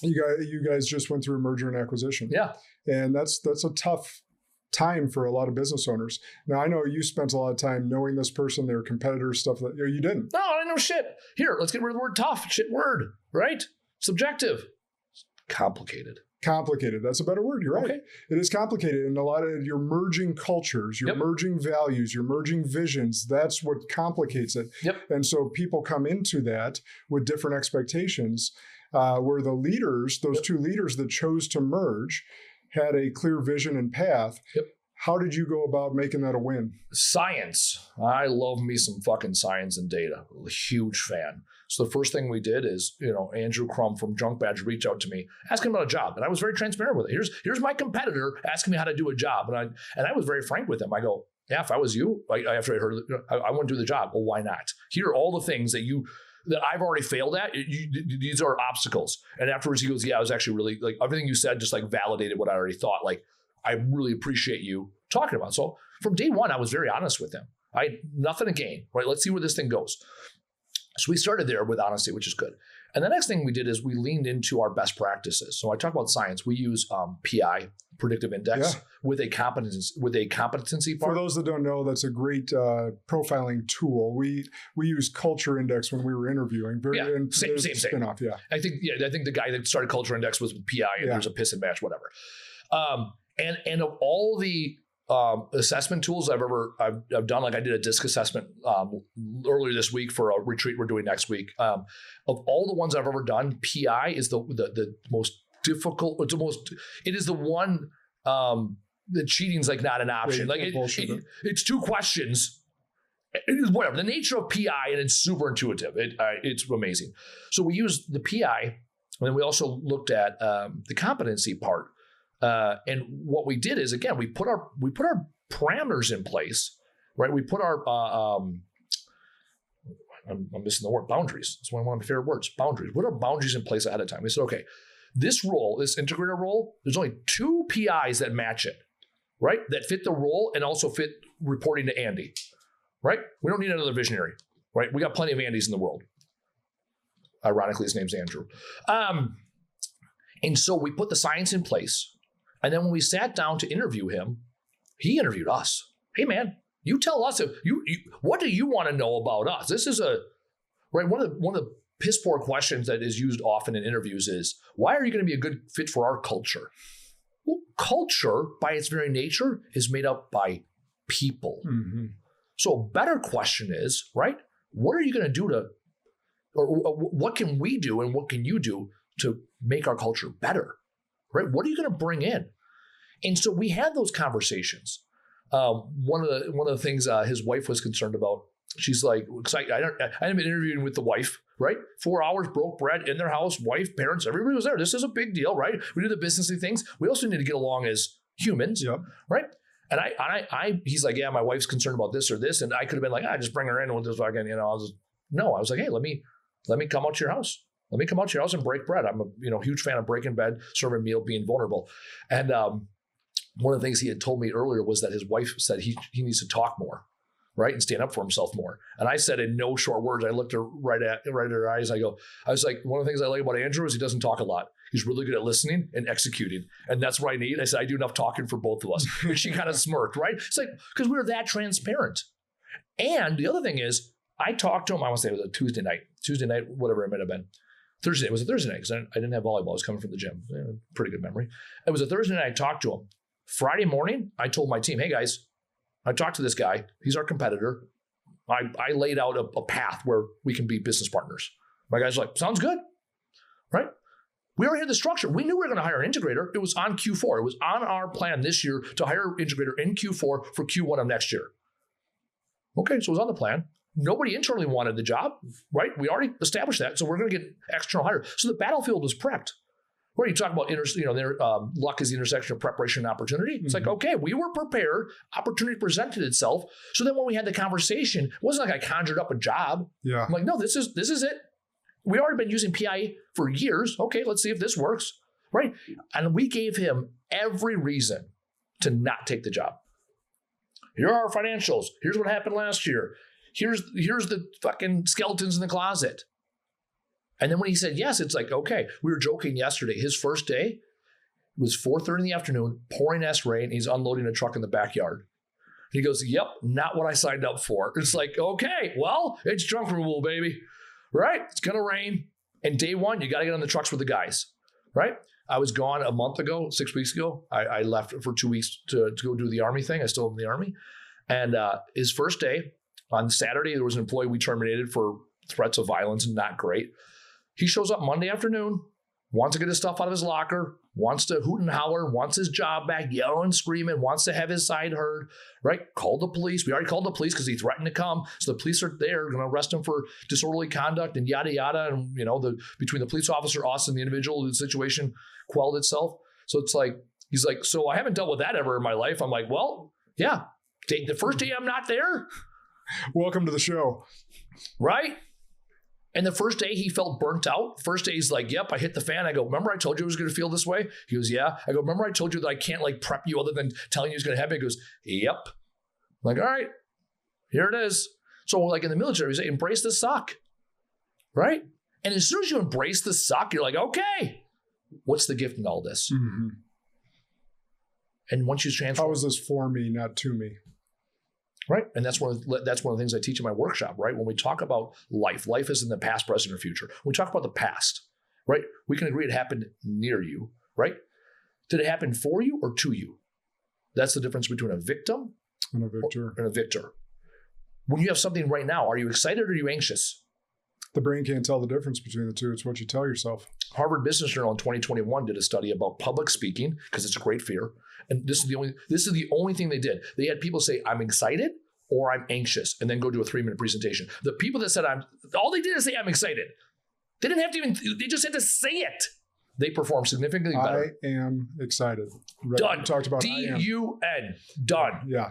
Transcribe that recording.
You guys just went through a merger and acquisition. Yeah. And that's a tough time for a lot of business owners. Now, I know you spent a lot of time knowing this person, their competitors, stuff that you didn't. No, I know shit. Here, let's get rid of the word tough. Shit word, right? Subjective. Complicated. Complicated. That's a better word. You're right. Okay. It is complicated. And a lot of you're merging cultures, you're merging values, you're merging visions. That's what complicates it. Yep. And so people come into that with different expectations, where the leaders, those two leaders that chose to merge, had a clear vision and path. Yep. How did you go about making that a win? Science. I love me some fucking science and data. I'm a huge fan. So the first thing we did is, Andrew Crum from Junk Badge reached out to me, asking about a job. And I was very transparent with it. Here's my competitor asking me how to do a job. And I was very frank with him. I go, yeah, if I was you, after I heard it, I want to do the job. Well, why not? Here are all the things that I've already failed at. These are obstacles. And afterwards he goes, yeah, I was actually really, like, everything you said just like validated what I already thought. Like, I really appreciate you talking about it. So from day one, I was very honest with him. I had nothing to gain, right? Let's see where this thing goes. So we started there with honesty, which is good. And the next thing we did is we leaned into our best practices. So I talk about science. We use PI, predictive index, with a competency part. For those that don't know, that's a great profiling tool. We use culture index when we were interviewing. Same. Spin-off, yeah. I think the guy that started culture index was with PI, and there's a piss and match, whatever. And of all the assessment tools I've done, like I did a DISC assessment earlier this week for a retreat we're doing next week. Of all the ones I've ever done, PI is the most difficult. It is the one that cheating's like not an option. Like it's 2 questions. It is whatever. The nature of PI, and it's super intuitive. It's amazing. So we used the PI, and then we also looked at the competency part. And what we did is, again, we put our parameters in place, right? We put our I'm missing the word, boundaries. That's one of my favorite words, boundaries. What are boundaries in place ahead of time? We said, okay, this role, this integrator role, there's only 2 PIs that match it, right? That fit the role and also fit reporting to Andy, right? We don't need another visionary, right? We got plenty of Andys in the world. Ironically, his name's Andrew. And so we put the science in place. And then when we sat down to interview him, he interviewed us. Hey, man, you tell us what do you want to know about us? This is right. One of the piss poor questions that is used often in interviews is, why are you going to be a good fit for our culture? Well, culture by its very nature is made up by people. Mm-hmm. So a better question is, right, what are you going to do or what can we do and what can you do to make our culture better? Right? What are you going to bring in? And so we had those conversations. One of the things his wife was concerned about, she's like, I hadn't been interviewing with the wife, right? 4 hours, broke bread in their house, wife, parents, everybody was there. This is a big deal, right? We do the businessy things. We also need to get along as humans, right? And he's like, yeah, my wife's concerned about this or this. And I could have been like, just bring her in with this fucking, I was like, hey, let me come out to your house. Let me come out to your house and break bread. I'm a huge fan of breaking bread, serving a meal, being vulnerable. And one of the things he had told me earlier was that his wife said he needs to talk more, right, and stand up for himself more. And I said in no short words, I looked her right at her eyes. I was like, one of the things I like about Andrew is he doesn't talk a lot. He's really good at listening and executing. And that's what I need. I said, I do enough talking for both of us. And she kind of smirked, right? It's like, because we were that transparent. And the other thing is, I talked to him, I want to say it was a Tuesday night, whatever it might have been. It was a Thursday night because I didn't have volleyball. I was coming from the gym. Pretty good memory. It was a Thursday night. I talked to him. Friday morning, I told my team, hey guys, I talked to this guy. He's our competitor. I laid out a path where we can be business partners. My guys were like, sounds good, right? We already had the structure. We knew we were going to hire an integrator. It was on Q4. It was on our plan this year to hire an integrator in Q4 for Q1 of next year. Okay, so it was on the plan. Nobody internally wanted the job, right? We already established that, so we're going to get external hire. So the battlefield was prepped. Where you talk about, luck is the intersection of preparation and opportunity. It's like, okay, we were prepared. Opportunity presented itself. So then when we had the conversation, it wasn't like I conjured up a job. Yeah. I'm like, no, this is it. We already been using PI for years. Okay, let's see if this works, right? And we gave him every reason to not take the job. Here are our financials. Here's what happened last year. Here's the fucking skeletons in the closet. And then when he said yes, it's like, okay. We were joking yesterday. His first day was 4:30 in the afternoon, pouring ass rain. He's unloading a truck in the backyard. He goes, yep, not what I signed up for. It's like, okay, well, it's junk removal, baby, right? It's going to rain. And day one, you got to get on the trucks with the guys, right? I was gone a month ago, 6 weeks ago. I left for 2 weeks to go do the Army thing. I still am in the Army. And his first day, on Saturday, there was an employee we terminated for threats of violence and not great. He shows up Monday afternoon, wants to get his stuff out of his locker, wants to hoot and holler, wants his job back, yelling, screaming, wants to have his side heard, right? Called the police. We already called the police because he threatened to come. So the police are there, going to arrest him for disorderly conduct and yada, yada. And, between the police officer, us, and the individual, the situation quelled itself. So it's like, he's like, so I haven't dealt with that ever in my life. I'm like, well, yeah. The first day I'm not there. Welcome to the show. Right? And the first day he felt burnt out. First day he's like, yep, I hit the fan. I go, remember I told you I was going to feel this way? He goes, yeah. I go, remember I told you that I can't prep you other than telling you it's going to happen? He goes, yep. I'm like, all right, here it is. So in the military, we say, embrace the suck, right? And as soon as you embrace the suck, you're like, okay, what's the gift in all this? Mm-hmm. And once you transform. How is this for me, not to me? Right. And that's one of the things I teach in my workshop, right? When we talk about life is in the past, present, or future. When we talk about the past, right? We can agree it happened near you, right? Did it happen for you or to you? That's the difference between a victim and a victor. When you have something right now, are you excited or are you anxious? The brain can't tell the difference between the two. It's what you tell yourself. Harvard Business Journal in 2021 did a study about public speaking because it's a great fear. And this is the only thing they did. They had people say, I'm excited or I'm anxious, and then go do a 3-minute presentation. The people that said all they did is say I'm excited. They didn't have to they just had to say it. They performed significantly better. I am excited. Right? Done. We talked about D-U-N. Done. Yeah.